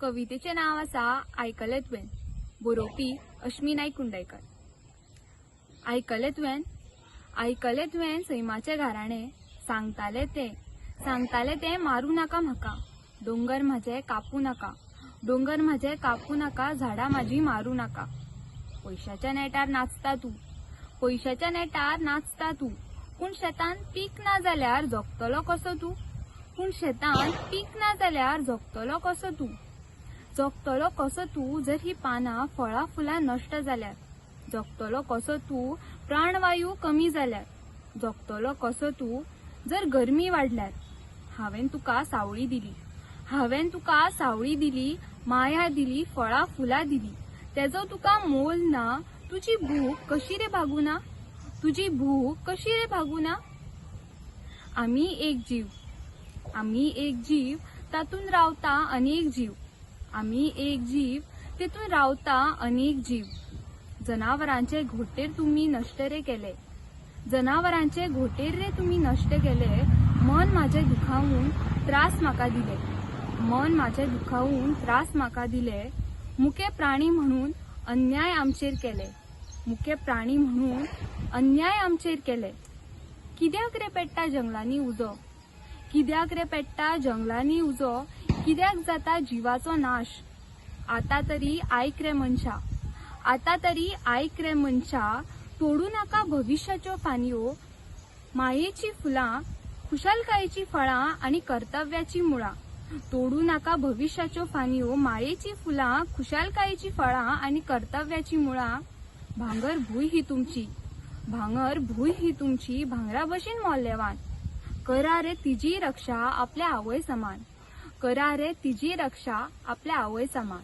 कवितेचे नाव आसा आयकले तुवें, बरोवपी अश्मी कुंडयकर। आयकले तुवें सैमाचे घराणे, सांगताले ते मारू नाका म्हाका, दोंगर म्हाजे कापू नाका, दोंगर म्हाजे कापू नाका, झाडां म्हाजी मारू नाका। पैशाच्या नेटार नाचता तूं, पैशाच्या नेटार नाचता तूं, पूण शेतान पीक ना जाल्यार जगतलो कसो तूं, पूण शेतान पीक ना जाल्यार जगतलो कसो तूं, जगतलो कसो तूं जर ही पानां फळां फुलां नश्ट जाल्यार, जगतलो कसो तूं प्राणवायू कमी जाल्यार, जगतलो कसो तूं जर गरमी वाडल्यार। हांवें तुका सावळी दिली, हांवें तुका सावळी दिली, माया दिली, फळां फुलां दिली, तेजो तुका मोल ना, तुजी भूक कशी रे भागुना, तुजी भूक कशी रे भागुना। आमी एक जीव तातून रावता अनेक जीव, आमी एक जीव तेतून रावता अनेक जीव। जनावरांचे घोटेर तुम्ही नष्ट रे केले, जनावरांचे घोटेर रे तुम्ही नष्ट केले, मन माझे दुखावून त्रास म्हाका दिले, मन माझे दुखावून त्रास म्हाका दिले। मुके प्राणी म्हणून अन्याय आमचेर केले, मुके प्राणी म्हणून अन्याय आमचेर केले। कित्याक रे पेट्टा जंगलांनी उजो, कित्याक रे पेट्टा जंगलांनी उजो, कित्याक जाता जिवाचो नाश। आता तरी आयक रे मनशा, आता तरी आयक रे मनशा, तोडू नाका भविष्याच्यो फांदयो, मायेची फुलां, खुशालकायेची फळां आणि कर्तव्याची मुळां। तोडू नाका भविष्याच्यो फांदयो, मायेची फुलां, खुशालकायेची फळां आणि कर्तव्याची मुळां। भांगर भूंय ही तुमची, भांगर भूंय ही तुमची, भांगरा भशेन मौल्यवान। करा रे तिजी रक्षा आपल्या आवय समान, करा रे तिजी रक्षा आपल्या आवय समान।